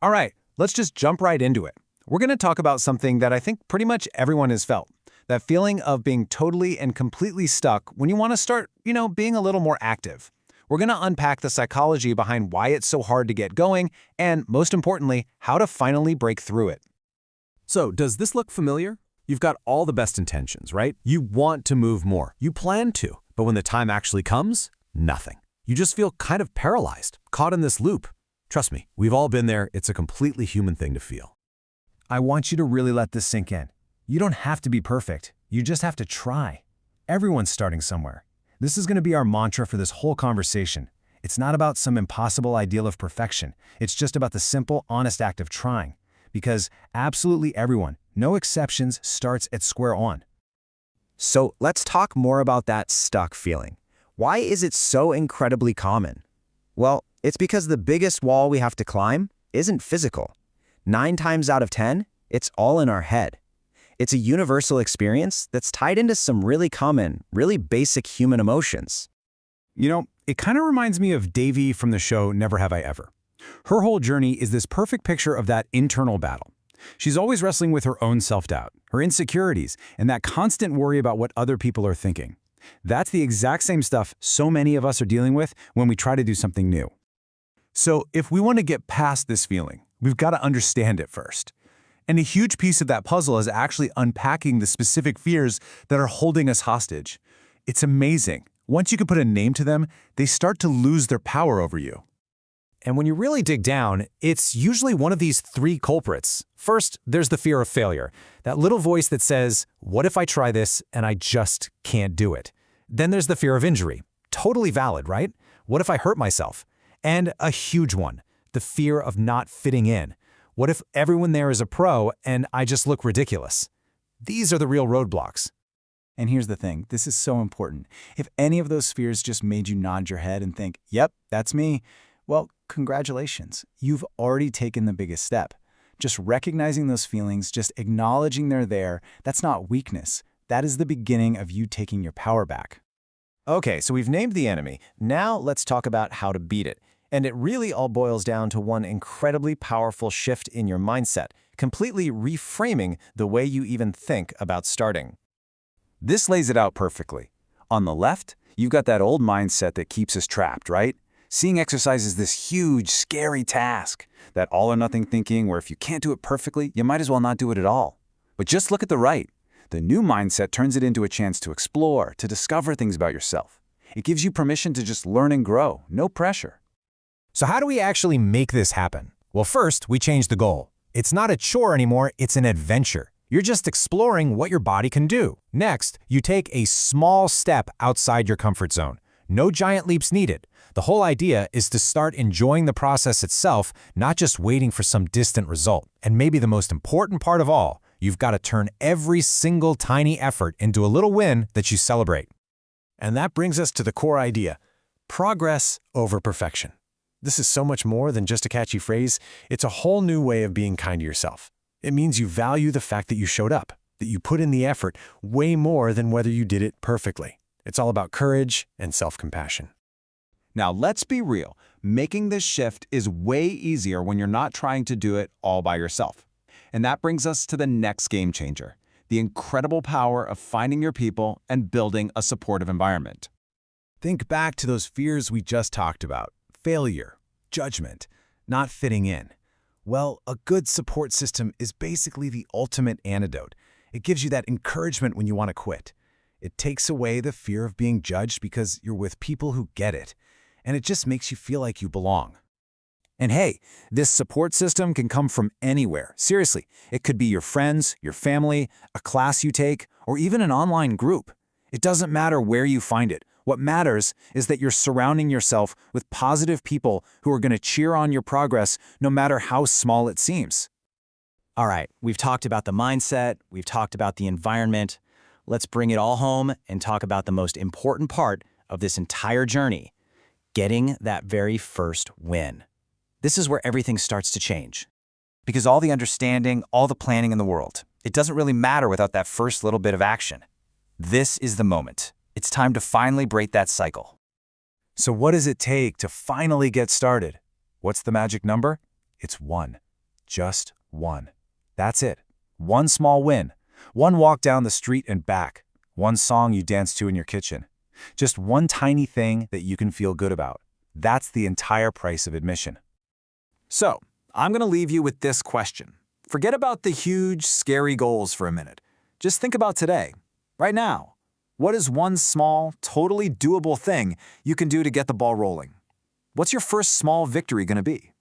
All right, let's just jump right into it. We're going to talk about something that I think pretty much everyone has felt. That feeling of being totally and completely stuck when you want to start, being a little more active. We're going to unpack the psychology behind why it's so hard to get going, and most importantly, how to finally break through it. So, does this look familiar? You've got all the best intentions, right? You want to move more. You plan to. But when the time actually comes, nothing. You just feel kind of paralyzed, caught in this loop. Trust me, we've all been there. It's a completely human thing to feel. I want you to really let this sink in. You don't have to be perfect. You just have to try. Everyone's starting somewhere. This is going to be our mantra for this whole conversation. It's not about some impossible ideal of perfection. It's just about the simple, honest act of trying. Because absolutely everyone, no exceptions, starts at square one. So let's talk more about that stuck feeling. Why is it so incredibly common? Well, it's because the biggest wall we have to climb isn't physical. 9 times out of 10, it's all in our head. It's a universal experience that's tied into some really common, really basic human emotions. It kind of reminds me of Devi from the show Never Have I Ever. Her whole journey is this perfect picture of that internal battle. She's always wrestling with her own self-doubt, her insecurities, and that constant worry about what other people are thinking. That's the exact same stuff so many of us are dealing with when we try to do something new. So if we want to get past this feeling, we've got to understand it first. And a huge piece of that puzzle is actually unpacking the specific fears that are holding us hostage. It's amazing. Once you can put a name to them, they start to lose their power over you. And when you really dig down, it's usually one of these 3 culprits. First, there's the fear of failure. That little voice that says, what if I try this and I just can't do it? Then there's the fear of injury. Totally valid, right? What if I hurt myself? And a huge one, the fear of not fitting in. What if everyone there is a pro and I just look ridiculous? These are the real roadblocks. And here's the thing, this is so important. If any of those fears just made you nod your head and think, yep, that's me, well, congratulations. You've already taken the biggest step. Just recognizing those feelings, just acknowledging they're there, that's not weakness. That is the beginning of you taking your power back. Okay, so we've named the enemy. Now let's talk about how to beat it. And it really all boils down to one incredibly powerful shift in your mindset, completely reframing the way you even think about starting. This lays it out perfectly. On the left, you've got that old mindset that keeps us trapped, right? Seeing exercise as this huge, scary task, that all-or-nothing thinking where if you can't do it perfectly, you might as well not do it at all. But just look at the right. The new mindset turns it into a chance to explore, to discover things about yourself. It gives you permission to just learn and grow, no pressure. So how do we actually make this happen? Well, first, we change the goal. It's not a chore anymore, it's an adventure. You're just exploring what your body can do. Next, you take a small step outside your comfort zone. No giant leaps needed. The whole idea is to start enjoying the process itself, not just waiting for some distant result. And maybe the most important part of all, you've got to turn every single tiny effort into a little win that you celebrate. And that brings us to the core idea: progress over perfection. This is so much more than just a catchy phrase. It's a whole new way of being kind to yourself. It means you value the fact that you showed up, that you put in the effort way more than whether you did it perfectly. It's all about courage and self-compassion. Now, let's be real. Making this shift is way easier when you're not trying to do it all by yourself. And that brings us to the next game changer, the incredible power of finding your people and building a supportive environment. Think back to those fears we just talked about: failure, judgment, not fitting in. Well, a good support system is basically the ultimate antidote. It gives you that encouragement when you want to quit. It takes away the fear of being judged because you're with people who get it, and it just makes you feel like you belong. And hey, this support system can come from anywhere. Seriously, it could be your friends, your family, a class you take, or even an online group. It doesn't matter where you find it. What matters is that you're surrounding yourself with positive people who are going to cheer on your progress no matter how small it seems. All right, we've talked about the mindset, we've talked about the environment. Let's bring it all home and talk about the most important part of this entire journey: getting that very first win. This is where everything starts to change. Because all the understanding, all the planning in the world, it doesn't really matter without that first little bit of action. This is the moment. It's time to finally break that cycle. So what does it take to finally get started? What's the magic number? It's 1. Just one. That's it. One small win. One walk down the street and back. One song you dance to in your kitchen. Just one tiny thing that you can feel good about. That's the entire price of admission. So, I'm going to leave you with this question. Forget about the huge, scary goals for a minute. Just think about today, right now. What is one small, totally doable thing you can do to get the ball rolling? What's your first small victory going to be?